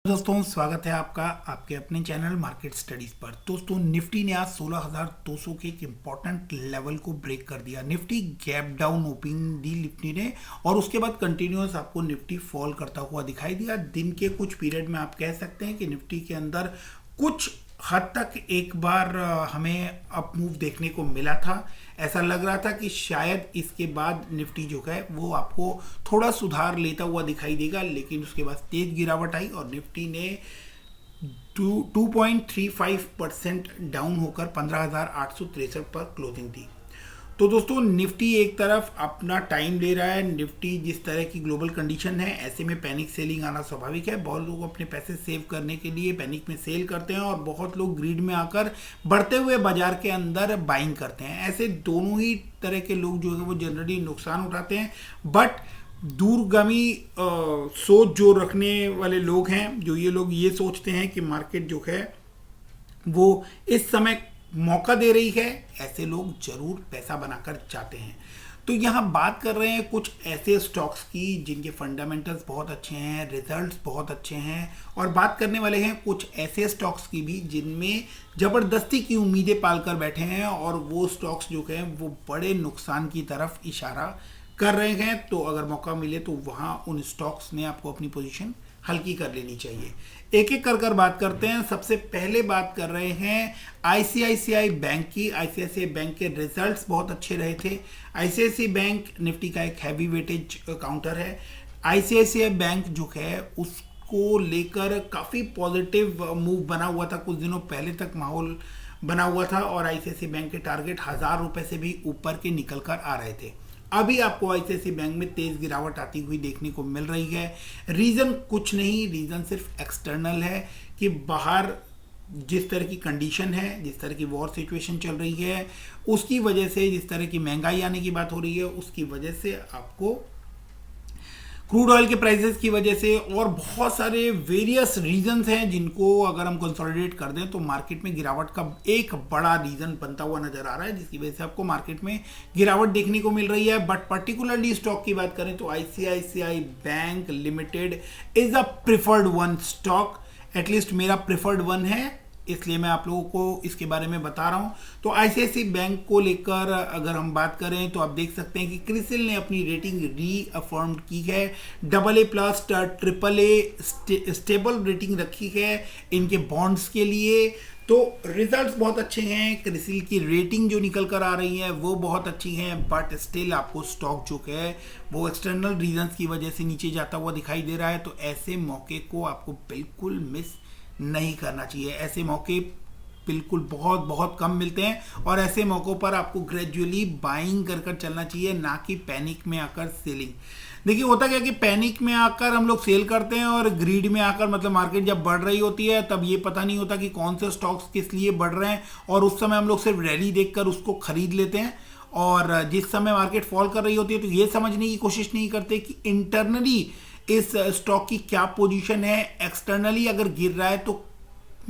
दोस्तों स्वागत है आपका आपके अपने चैनल मार्केट स्टडीज पर। दोस्तों निफ्टी ने आज 16,200 के एक इंपॉर्टेंट लेवल को ब्रेक कर दिया। निफ्टी गैप डाउन ओपनिंग दी निफ्टी ने और उसके बाद कंटिन्यूअस आपको निफ्टी फॉल करता हुआ दिखाई दिया। दिन के कुछ पीरियड में आप कह सकते हैं कि निफ्टी के अंदर कुछ हद तक एक बार हमें अप मूव देखने को मिला था। ऐसा लग रहा था कि शायद इसके बाद निफ्टी जो है वो आपको थोड़ा सुधार लेता हुआ दिखाई देगा, लेकिन उसके बाद तेज गिरावट आई और निफ्टी ने 2.35% डाउन होकर 15,863 पर क्लोजिंग दी। तो दोस्तों निफ्टी एक तरफ अपना टाइम ले रहा है। निफ्टी जिस तरह की ग्लोबल कंडीशन है, ऐसे में पैनिक सेलिंग आना स्वाभाविक है। बहुत लोग अपने पैसे सेव करने के लिए पैनिक में सेल करते हैं और बहुत लोग ग्रीड में आकर बढ़ते हुए बाजार के अंदर बाइंग करते हैं। ऐसे दोनों ही तरह के लोग जो है वो जनरली नुकसान उठाते हैं। बट दूरगामी सोच जो रखने वाले लोग हैं, जो ये लोग ये सोचते हैं कि मार्केट जो है वो इस समय मौका दे रही है, ऐसे लोग जरूर पैसा बनाकर चाहते हैं। तो यहाँ बात कर रहे हैं कुछ ऐसे स्टॉक्स की जिनके फंडामेंटल्स बहुत अच्छे हैं, रिजल्ट्स बहुत अच्छे हैं, और बात करने वाले हैं कुछ ऐसे स्टॉक्स की भी जिनमें ज़बरदस्ती की उम्मीदें पालकर बैठे हैं और वो स्टॉक्स जो हैं वो बड़े नुकसान की तरफ इशारा कर रहे हैं। तो अगर मौका मिले तो वहाँ उन स्टॉक्स में आपको अपनी पोजीशन हल्की कर लेनी चाहिए। एक एक कर बात करते हैं। सबसे पहले बात कर रहे हैं आईसीआईसीआई बैंक की। आईसीआईसीआई बैंक के रिजल्ट्स बहुत अच्छे रहे थे। आईसीआईसीआई बैंक निफ्टी का एक हैवी वेटेज काउंटर है। आईसीआईसीआई बैंक जो है उसको लेकर काफ़ी पॉजिटिव मूव बना हुआ था, कुछ दिनों पहले तक माहौल बना हुआ था और आईसीआईसीआई बैंक के टारगेट 1,000 रुपये से भी ऊपर के निकल कर आ रहे थे। अभी आपको आईसीआईसीआई बैंक में तेज गिरावट आती हुई देखने को मिल रही है। रीजन कुछ नहीं, रीजन सिर्फ एक्सटर्नल है कि बाहर जिस तरह की कंडीशन है, जिस तरह की वॉर सिचुएशन चल रही है, उसकी वजह से, जिस तरह की महंगाई आने की बात हो रही है, उसकी वजह से आपको क्रूड ऑयल के प्राइसेस की वजह से और बहुत सारे वेरियस रीजंस हैं जिनको अगर हम कंसोलिडेट कर दें तो मार्केट में गिरावट का एक बड़ा रीजन बनता हुआ नजर आ रहा है, जिसकी वजह से आपको मार्केट में गिरावट देखने को मिल रही है। बट पर्टिकुलरली स्टॉक की बात करें तो ICICI bank limited is a preferred one stock. At least मेरा प्रिफर्ड वन है, इसलिए मैं आप लोगों को इसके बारे में बता रहा हूं। तो आईसीआईसीआई बैंक को लेकर अगर हम बात करें तो आप देख सकते हैं कि क्रिसिल ने अपनी रेटिंग रीअफर्म की है। AA+ AAA स्टेबल रेटिंग रखी है इनके बॉन्ड्स के लिए। तो रिजल्ट्स बहुत अच्छे हैं। क्रिसिल की रेटिंग जो निकल कर आ रही है वो बहुत अच्छी है। बट स्टिल आपको स्टॉक जो है वो एक्सटर्नल रीजंस की वजह से नीचे जाता हुआ दिखाई दे रहा है। तो ऐसे मौके को आपको बिल्कुल मिस नहीं करना चाहिए। ऐसे मौके बिल्कुल बहुत बहुत कम मिलते हैं और ऐसे मौक़ों पर आपको ग्रेजुअली बाइंग कर चलना चाहिए, ना कि पैनिक में आकर सेलिंग। देखिए होता क्या कि पैनिक में आकर हम लोग सेल करते हैं और ग्रीड में आकर, मतलब मार्केट जब बढ़ रही होती है तब ये पता नहीं होता कि कौन से स्टॉक्स किस लिए बढ़ रहे हैं, और उस समय हम लोग सिर्फ रैली देखकर उसको खरीद लेते हैं। और जिस समय मार्केट फॉल कर रही होती है तो ये समझने की कोशिश नहीं करते कि इंटरनली इस स्टॉक की क्या पोजीशन है। एक्सटर्नली अगर गिर रहा है तो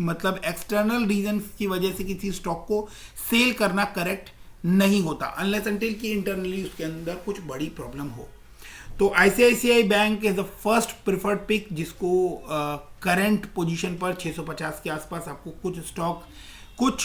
मतलब एक्सटर्नल रीजन की वजह से किसी स्टॉक को सेल करना करेक्ट नहीं होता, अनलेस अनटिल कि इंटरनली उसके अंदर कुछ बड़ी प्रॉब्लम हो। तो ICICI bank is the first preferred pick, जिसको करंट पोजीशन पर 650 के आसपास आपको कुछ स्टॉक, कुछ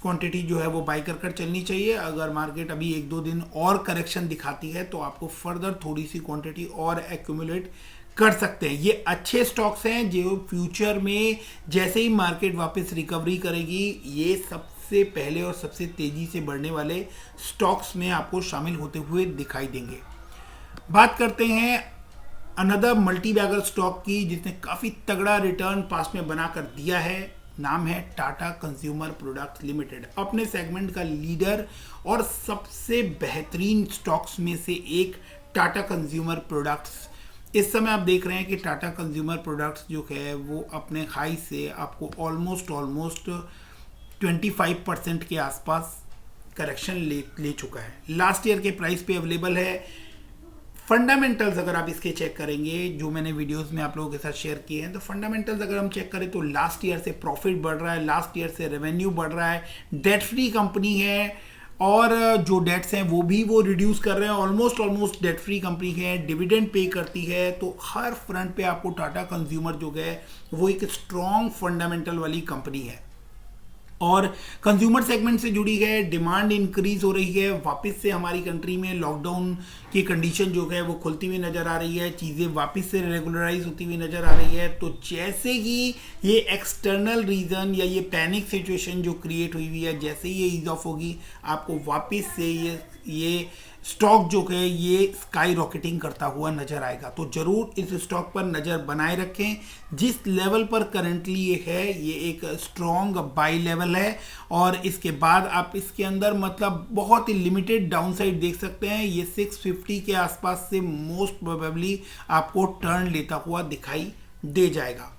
क्वांटिटी जो है वो बाई कर चलनी चाहिए। अगर मार्केट अभी 1-2 दिन और करेक्शन दिखाती है तो आपको फर्दर थोड़ी सी क्वांटिटी और एक्यूमुलेट कर सकते हैं। ये अच्छे स्टॉक्स हैं जो फ्यूचर में जैसे ही मार्केट वापस रिकवरी करेगी, ये सबसे पहले और सबसे तेजी से बढ़ने वाले स्टॉक्स में आपको शामिल होते हुए दिखाई देंगे। बात करते हैं अनदर मल्टी बैगर स्टॉक की जिसने काफ़ी तगड़ा रिटर्न पास्ट में बनाकर दिया है। नाम है टाटा कंज्यूमर प्रोडक्ट्स लिमिटेड। अपने सेगमेंट का लीडर और सबसे बेहतरीन स्टॉक्स में से एक टाटा कंज्यूमर प्रोडक्ट्स। इस समय आप देख रहे हैं कि टाटा कंज्यूमर प्रोडक्ट्स जो है वो अपने हाई से आपको ऑलमोस्ट 25% के आसपास करेक्शन ले चुका है। लास्ट ईयर के प्राइस पे अवेलेबल है। फंडामेंटल्स अगर आप इसके चेक करेंगे, जो मैंने वीडियोस में आप लोगों के साथ शेयर किए हैं, तो फंडामेंटल्स अगर हम चेक करें तो लास्ट ईयर से प्रॉफिट बढ़ रहा है, लास्ट ईयर से रेवेन्यू बढ़ रहा है, डेट फ्री कंपनी है और जो डेट्स हैं वो भी वो रिड्यूस कर रहे हैं, ऑलमोस्ट डेट फ्री कंपनी है, डिविडेंड पे करती है। तो हर फ्रंट पे आपको टाटा कंज्यूमर जो है वो एक स्ट्रॉन्ग फंडामेंटल वाली कंपनी है और कंज्यूमर सेगमेंट से जुड़ी है, डिमांड इंक्रीज हो रही है। वापस से हमारी कंट्री में लॉकडाउन की कंडीशन जो है वो खुलती हुई नज़र आ रही है, चीज़ें वापस से रेगुलराइज होती हुई नज़र आ रही है। तो जैसे ही ये एक्सटर्नल रीज़न या ये पैनिक सिचुएशन जो क्रिएट हुई हुई है, जैसे ही ये ईज ऑफ होगी, आपको वापस से ये स्टॉक जो है ये स्काई रॉकेटिंग करता हुआ नजर आएगा। तो जरूर इस स्टॉक पर नजर बनाए रखें। जिस लेवल पर करंटली ये है, ये एक स्ट्रॉन्ग बाई लेवल है और इसके बाद आप इसके अंदर मतलब बहुत ही लिमिटेड डाउनसाइड देख सकते हैं। ये 650 के आसपास से मोस्ट प्रोबेबली आपको टर्न लेता हुआ दिखाई दे जाएगा।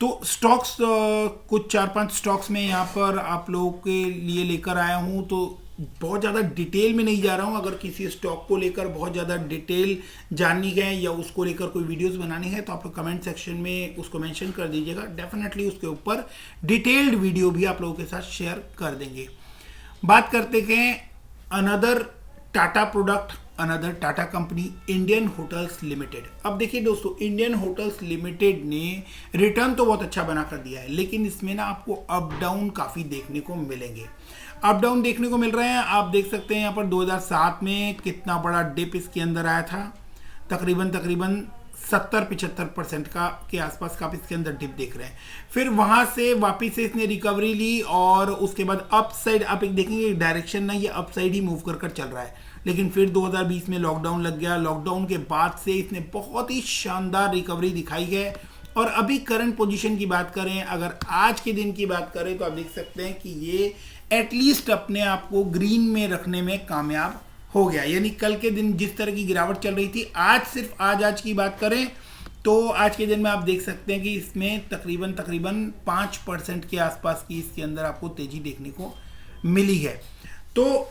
तो स्टॉक्स कुछ 4-5 स्टॉक्स में यहाँ पर आप लोगों के लिए लेकर आया हूँ। तो बहुत ज़्यादा डिटेल में नहीं जा रहा हूँ। अगर किसी स्टॉक को लेकर बहुत ज़्यादा डिटेल जाननी है या उसको लेकर कोई वीडियोस बनानी है तो आप लोग कमेंट सेक्शन में उसको मेंशन कर दीजिएगा। डेफिनेटली उसके ऊपर डिटेल्ड वीडियो भी आप लोगों के साथ शेयर कर देंगे। बात करते हैं another Tata product, another Tata company, Indian hotels limited. अब देखिए दोस्तों, इंडियन होटल्स लिमिटेड ने रिटर्न तो बहुत अच्छा बना कर दिया है, लेकिन इसमें ना आपको अप डाउन काफ़ी देखने को मिलेंगे। अप डाउन देखने को मिल रहे हैं। आप देख सकते हैं यहाँ पर 2007 में कितना बड़ा डिप इसके अंदर आया था, तकरीबन 70-75% का के आसपास का आप इसके अंदर डिप देख रहे हैं। फिर वहां से वापिस से इसने रिकवरी ली और उसके बाद अप साइड आप एक देखेंगे डायरेक्शन ना, ये अप साइड ही मूव कर चल रहा है। लेकिन फिर 2020 में लॉकडाउन लग गया। लॉकडाउन के बाद से इसने बहुत ही शानदार रिकवरी दिखाई है और अभी करंट पोजीशन की बात करें, अगर आज के दिन की बात करें तो आप देख सकते हैं कि ये एटलीस्ट अपने आप को ग्रीन में रखने में कामयाब हो गया। यानी कल के दिन जिस तरह की गिरावट चल रही थी, आज सिर्फ आज की बात करें तो आज के दिन में आप देख सकते हैं कि इसमें तकरीबन 5% के आसपास की इसके अंदर आपको तेजी देखने को मिली है। तो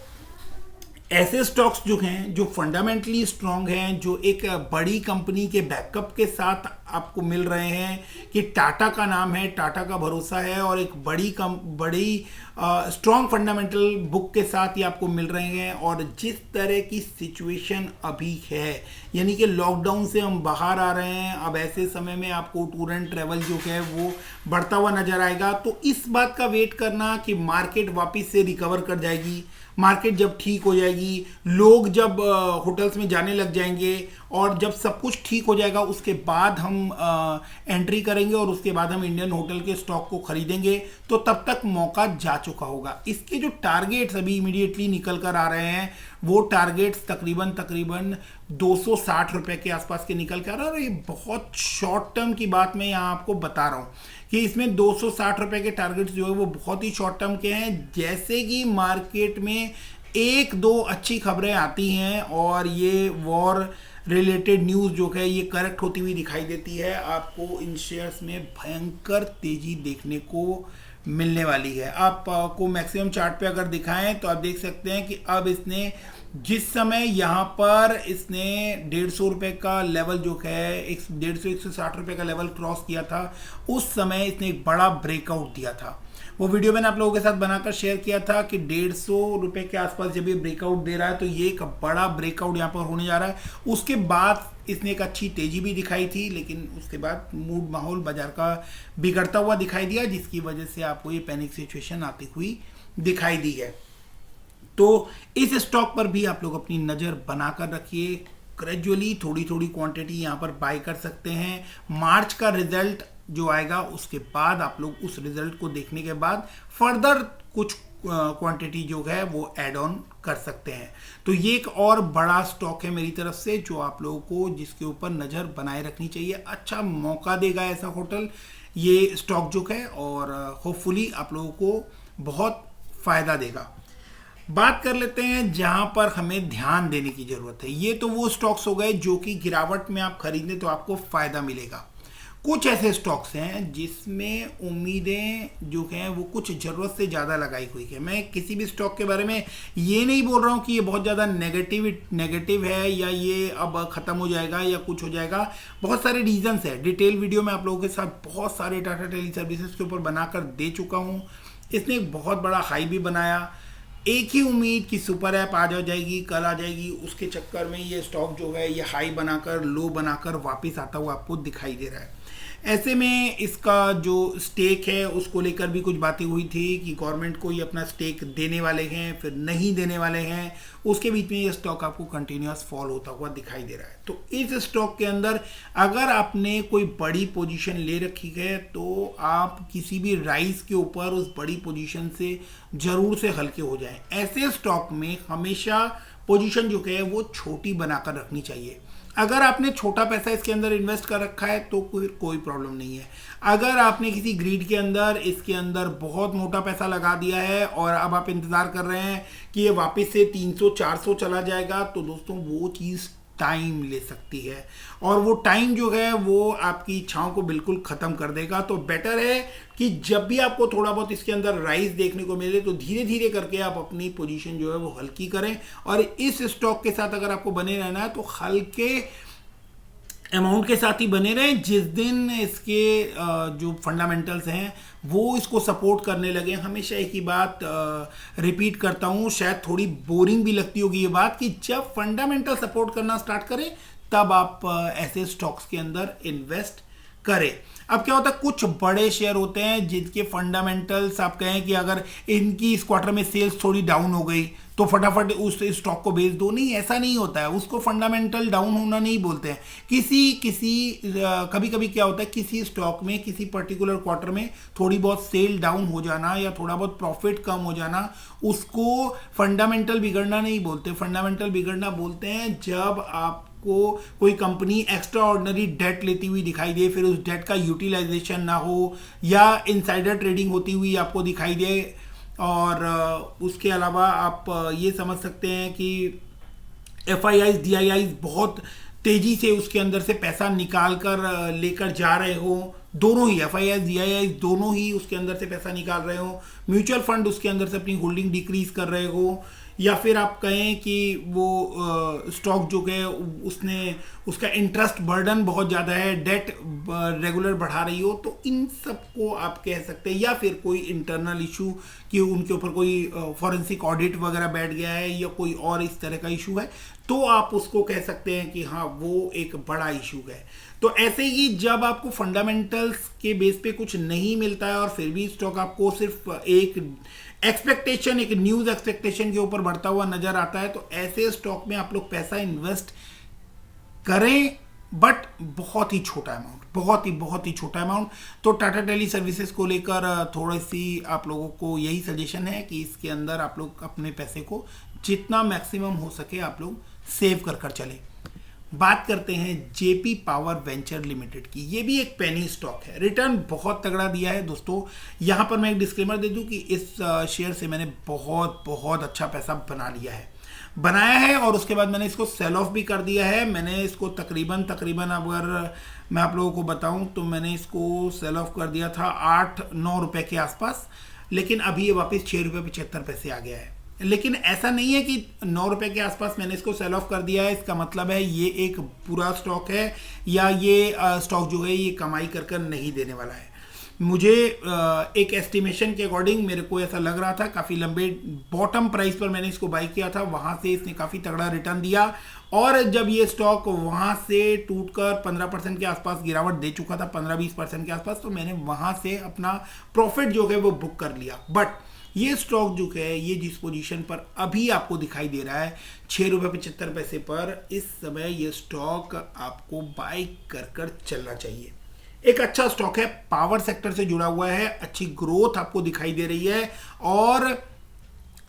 ऐसे स्टॉक्स जो हैं जो फंडामेंटली स्ट्रांग हैं, जो एक बड़ी कंपनी के बैकअप के साथ आपको मिल रहे हैं कि टाटा का नाम है, टाटा का भरोसा है और एक बड़ी स्ट्रांग फंडामेंटल बुक के साथ ये आपको मिल रहे हैं। और जिस तरह की सिचुएशन अभी है, यानी कि लॉकडाउन से हम बाहर आ रहे हैं, अब ऐसे समय में आपको टूर एंड ट्रैवल जो है वो बढ़ता हुआ नजर आएगा। तो इस बात का वेट करना कि मार्केट वापस से रिकवर कर जाएगी, मार्केट जब ठीक हो जाएगी, लोग जब होटल्स में जाने लग जाएंगे और जब सब कुछ ठीक हो जाएगा उसके बाद हम एंट्री करेंगे और उसके बाद हम इंडियन होटल के स्टॉक को खरीदेंगे, तो तब तक मौका जा चुका होगा। इसके जो टारगेट्स अभी इमीडिएटली निकल कर आ रहे हैं वो टारगेट्स तकरीबन 260 रुपए के आसपास के निकल कर आ रहे हैं। और ये बहुत शॉर्ट टर्म की बात मैं यहाँ आपको बता रहा हूँ कि इसमें 260 रुपए के टारगेट्स जो है वो बहुत ही शॉर्ट टर्म के हैं। जैसे कि मार्केट में 1-2 अच्छी खबरें आती हैं और ये वॉर रिलेटेड न्यूज़ जो है ये करेक्ट होती हुई दिखाई देती है, आपको इन शेयर्स में भयंकर तेजी देखने को मिलने वाली है। आपको मैक्सिमम चार्ट पे अगर दिखाएं तो आप देख सकते हैं कि अब इसने जिस समय यहाँ पर इसने 150 रुपए का लेवल जो है 150-160 रुपए का लेवल क्रॉस किया था, उस समय इसने एक बड़ा ब्रेकआउट दिया था। वो वीडियो मैंने आप लोगों के साथ बनाकर शेयर किया था कि 150 रुपए के आसपास जब ये ब्रेकआउट दे रहा है तो ये एक बड़ा ब्रेकआउट यहाँ पर होने जा रहा है। उसके बाद इसने एक अच्छी तेजी भी दिखाई थी, लेकिन उसके बाद मूड माहौल बाजार का बिगड़ता हुआ दिखाई दिया, जिसकी वजह से आपको ये पैनिक सिचुएशन आती हुई दिखाई दी है। तो इस स्टॉक पर भी आप लोग अपनी नज़र बनाकर रखिए। ग्रेजुअली थोड़ी क्वांटिटी यहाँ पर बाय कर सकते हैं। मार्च का रिजल्ट जो आएगा उसके बाद आप लोग उस रिजल्ट को देखने के बाद फर्दर कुछ क्वांटिटी जो है वो ऐड ऑन कर सकते हैं। तो ये एक और बड़ा स्टॉक है मेरी तरफ से जो आप लोगों को जिसके ऊपर नज़र बनाए रखनी चाहिए। अच्छा मौका देगा ऐसा होटल ये स्टॉक जो है और होपफुली आप लोगों को बहुत फ़ायदा देगा। बात कर लेते हैं जहां पर हमें ध्यान देने की जरूरत है। ये तो वो स्टॉक्स हो गए जो कि गिरावट में आप खरीदें तो आपको फायदा मिलेगा। कुछ ऐसे स्टॉक्स हैं जिसमें उम्मीदें जो हैं वो कुछ ज़रूरत से ज़्यादा लगाई हुई है। मैं किसी भी स्टॉक के बारे में ये नहीं बोल रहा हूँ कि ये बहुत ज़्यादा नेगेटिव है या ये अब ख़त्म हो जाएगा या कुछ हो जाएगा। बहुत सारे रीजंस है, डिटेल वीडियो में आप लोगों के साथ बहुत सारे टाटा टेली सर्विसेज के ऊपर बनाकर दे चुका हूँ। इसने एक बहुत बड़ा हाई भी बनाया, एक ही उम्मीद कि सुपर ऐप आज आ जाएगी, कल आ जाएगी, उसके चक्कर में ये स्टॉक जो है ये हाई बनाकर लो बनाकर वापस आता हुआ आपको दिखाई दे रहा है। ऐसे में इसका जो स्टेक है उसको लेकर भी कुछ बातें हुई थी कि गवर्नमेंट को ये अपना स्टेक देने वाले हैं फिर नहीं देने वाले हैं, उसके बीच में ये स्टॉक आपको कंटिन्यूअस फॉल होता हुआ दिखाई दे रहा है। तो इस स्टॉक के अंदर अगर आपने कोई बड़ी पोजीशन ले रखी है तो आप किसी भी राइज के ऊपर उस बड़ी पोजीशन से जरूर से हल्के हो जाएं। ऐसे स्टॉक में हमेशा पोजीशन जो है वो छोटी बनाकर रखनी चाहिए। अगर आपने छोटा पैसा इसके अंदर इन्वेस्ट कर रखा है तो कोई प्रॉब्लम नहीं है। अगर आपने किसी ग्रीड के अंदर इसके अंदर बहुत मोटा पैसा लगा दिया है और अब आप इंतज़ार कर रहे हैं कि ये वापस से 300-400 चला जाएगा, तो दोस्तों वो चीज़ टाइम ले सकती है और वो टाइम जो है वो आपकी इच्छाओं को बिल्कुल ख़त्म कर देगा। तो बेटर है कि जब भी आपको थोड़ा बहुत इसके अंदर राइज देखने को मिले तो धीरे धीरे करके आप अपनी पोजीशन जो है वो हल्की करें। और इस स्टॉक के साथ अगर आपको बने रहना है तो हल्के अमाउंट के साथ ही बने रहें। जिस दिन इसके जो फंडामेंटल्स हैं वो इसको सपोर्ट करने लगे, हमेशा एक ही बात रिपीट करता हूँ, शायद थोड़ी बोरिंग भी लगती होगी ये बात, कि जब फंडामेंटल सपोर्ट करना स्टार्ट करें तब आप ऐसे स्टॉक्स के अंदर इन्वेस्ट करें। अब क्या होता है, कुछ बड़े शेयर होते हैं जिनके फंडामेंटल्स आप कहें कि अगर इनकी इस क्वार्टर में सेल्स थोड़ी डाउन हो गई तो फटाफट उस स्टॉक को बेच दो, नहीं, ऐसा नहीं होता है। उसको फंडामेंटल डाउन होना नहीं बोलते हैं। कभी कभी क्या होता है, किसी स्टॉक में किसी पर्टिकुलर क्वार्टर में थोड़ी बहुत सेल डाउन हो जाना या थोड़ा बहुत प्रॉफिट कम हो जाना, उसको फंडामेंटल बिगड़ना नहीं बोलते। फंडामेंटल बिगड़ना बोलते हैं जब आप को कोई कंपनी एक्स्ट्रा ऑर्डिनरी डेट लेती हुई दिखाई दे, फिर उस डेट का यूटिलाइजेशन ना हो या इनसाइडर ट्रेडिंग होती हुई आपको दिखाई दे। और उसके अलावा आप ये समझ सकते हैं कि FIIs DIIs बहुत तेजी से उसके अंदर से पैसा निकाल कर लेकर जा रहे हो, दोनों ही FIIs DIIs दोनों ही उसके अंदर से पैसा निकाल रहे हो, म्यूचुअल फंड उसके अंदर से अपनी होल्डिंग डिक्रीज कर रहे हो, या फिर आप कहें कि वो स्टॉक जो है उसने उसका इंटरेस्ट बर्डन बहुत ज़्यादा है, डेट रेगुलर बढ़ा रही हो, तो इन सब को आप कह सकते हैं। या फिर कोई इंटरनल इशू कि उनके ऊपर कोई फॉरेंसिक ऑडिट वगैरह बैठ गया है या कोई और इस तरह का इशू है, तो आप उसको कह सकते हैं कि हाँ वो एक बड़ा इशू है। तो ऐसे ही जब आपको फंडामेंटल्स के बेस पे कुछ नहीं मिलता है और फिर भी स्टॉक आपको सिर्फ एक एक्सपेक्टेशन, एक न्यूज एक्सपेक्टेशन के ऊपर बढ़ता हुआ नजर आता है, तो ऐसे स्टॉक में आप लोग पैसा इन्वेस्ट करें, बट बहुत ही छोटा अमाउंट, बहुत ही छोटा अमाउंट। तो टाटा टेली सर्विसेज को लेकर थोड़ी सी आप लोगों को यही सजेशन है कि इसके अंदर आप लोग अपने पैसे को जितना मैक्सिमम हो सके आप लोग सेव कर कर चलें। बात करते हैं जेपी पावर वेंचर लिमिटेड की। ये भी एक पेनी स्टॉक है, रिटर्न बहुत तगड़ा दिया है दोस्तों। यहाँ पर मैं एक डिस्क्लेमर दे दूं कि इस शेयर से मैंने बहुत अच्छा पैसा बनाया है और उसके बाद मैंने इसको सेल ऑफ भी कर दिया है। मैंने इसको तकरीबन अगर मैं आप लोगों को बताऊं तो मैंने इसको सेल ऑफ कर दिया था 8-9 रुपए के आसपास, लेकिन अभी ये वापस 6 रुपये 75 पैसे आ गया है। लेकिन ऐसा नहीं है कि 9 रुपए के आसपास मैंने इसको सेल ऑफ कर दिया है, इसका मतलब है ये एक बुरा स्टॉक है या ये स्टॉक जो है ये कमाई कर नहीं देने वाला है। मुझे एक एस्टिमेशन के अकॉर्डिंग मेरे को ऐसा लग रहा था, काफ़ी लंबे बॉटम प्राइस पर मैंने इसको बाई किया था, वहाँ से इसने काफ़ी तगड़ा रिटर्न दिया और जब ये स्टॉक वहाँ से टूटकर 15% के आसपास गिरावट दे चुका था, 15-20% के आसपास, तो मैंने वहाँ से अपना प्रॉफिट जो है वो बुक कर लिया। बट ये स्टॉक जो है ये जिस पोजीशन पर अभी आपको दिखाई दे रहा है 6 रुपये 75 पैसे पर, इस समय ये स्टॉक आपको बाई कर चलना चाहिए। एक अच्छा स्टॉक है, पावर सेक्टर से जुड़ा हुआ है, अच्छी ग्रोथ आपको दिखाई दे रही है और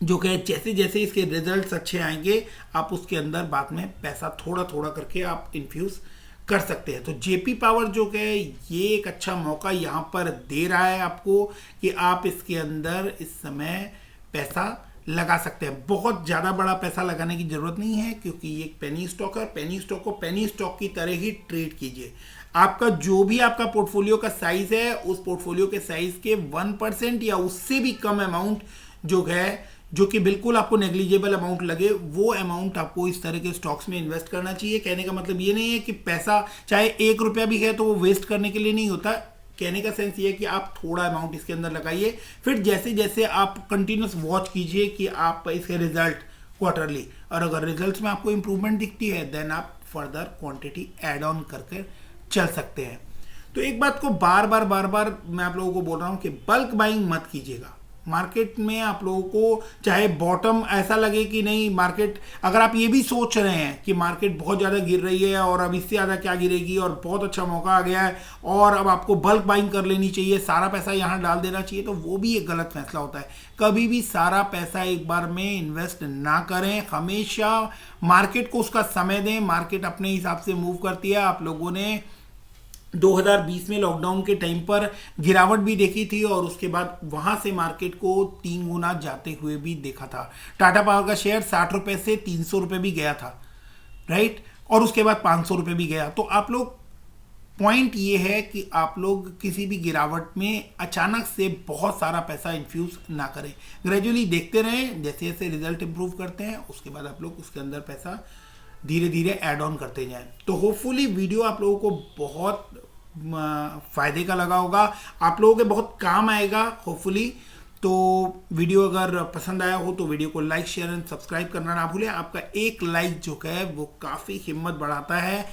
जो कि जैसे जैसे इसके रिजल्ट्स अच्छे आएंगे आप उसके अंदर बाद में पैसा थोड़ा करके आप इन्फ्यूज कर सकते हैं। तो जेपी पावर जो है ये एक अच्छा मौका यहाँ पर दे रहा है आपको कि आप इसके अंदर इस समय पैसा लगा सकते हैं। बहुत ज़्यादा बड़ा पैसा लगाने की ज़रूरत नहीं है क्योंकि ये एक पेनी स्टॉक है। पेनी स्टॉक को पेनी स्टॉक की तरह ही ट्रेड कीजिए। आपका जो भी आपका पोर्टफोलियो का साइज है उस पोर्टफोलियो के साइज के 1% या उससे भी कम अमाउंट जो है, जो कि बिल्कुल आपको नेग्लिजिबल अमाउंट लगे, वो अमाउंट आपको इस तरह के स्टॉक्स में इन्वेस्ट करना चाहिए। कहने का मतलब ये नहीं है कि पैसा चाहे 1 रुपया भी है तो वो वेस्ट करने के लिए नहीं होता। कहने का सेंस ये है कि आप थोड़ा अमाउंट इसके अंदर लगाइए, फिर जैसे जैसे आप कंटिन्यूस वॉच कीजिए कि आप इसके रिजल्ट क्वार्टरली, और अगर रिजल्ट्स में आपको इंप्रूवमेंट दिखती है देन आप फर्दर क्वांटिटी ऐड ऑन करके चल सकते हैं। तो एक बात को बार बार मैं आप लोगों को बोल रहा हूं कि बल्क बाइंग मत कीजिएगा। मार्केट में आप लोगों को चाहे बॉटम ऐसा लगे कि नहीं मार्केट, अगर आप ये भी सोच रहे हैं कि मार्केट बहुत ज़्यादा गिर रही है और अब इससे ज़्यादा क्या गिरेगी और बहुत अच्छा मौका आ गया है और अब आपको बल्क बाइंग कर लेनी चाहिए, सारा पैसा यहाँ डाल देना चाहिए, तो वो भी एक गलत फैसला होता है। कभी भी सारा पैसा एक बार में इन्वेस्ट ना करें, हमेशा मार्केट को उसका समय दें। मार्केट अपने हिसाब से मूव करती है। आप लोगों ने 2020 में लॉकडाउन के टाइम पर गिरावट भी देखी थी और उसके बाद वहां से मार्केट को 3 गुना जाते हुए भी देखा था। टाटा पावर का शेयर 60 रुपए से 300 रुपए भी गया था, राइट, और उसके बाद 500 रुपए भी गया। तो आप लोग, पॉइंट ये है कि आप लोग किसी भी गिरावट में अचानक से बहुत सारा पैसा इन्फ्यूज ना करें, ग्रेजुअली देखते रहें, जैसे जैसे रिजल्ट इंप्रूव करते हैं उसके बाद आप लोग उसके अंदर पैसा धीरे धीरे ऐड ऑन करते जाएं। तो होपफुली वीडियो आप लोगों को बहुत फायदे का लगा होगा, आप लोगों के बहुत काम आएगा होपफुली। तो वीडियो अगर पसंद आया हो तो वीडियो को लाइक शेयर एंड सब्सक्राइब करना ना भूलें। आपका एक लाइक जो है वो काफ़ी हिम्मत बढ़ाता है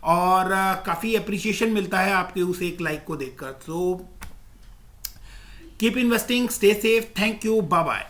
और काफ़ी अप्रिसिएशन मिलता है आपके उस एक लाइक को देखकर। तो keep investing, stay safe, thank you, bye bye.